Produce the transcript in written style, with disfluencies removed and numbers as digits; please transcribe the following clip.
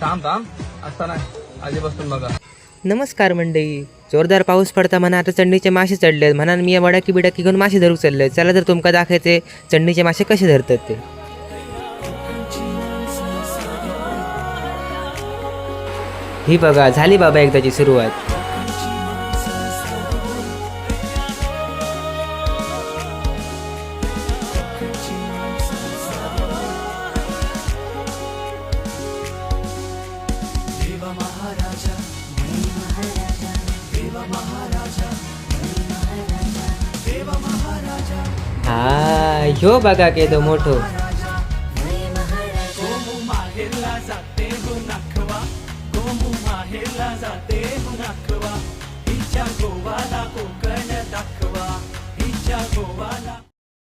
थांब थांब असता नाही आधी बसून बघा. नमस्कार मंडळी. जोरदार पाऊस पडता म्हणा आता चंडीचे मासे चढलेत म्हणा मी या वडाकी बिडाकी घेऊन मासे धरू चालले. चला तर तुमका दाखवायचे चंडीचे मासे कसे धरतात ते. ही बघा झाली बाबा एकदाची सुरुवात. हा ह्यो बघा केदो मोठो. माहेरला जाते गो नाखवा, गोमू माहेरला जाते.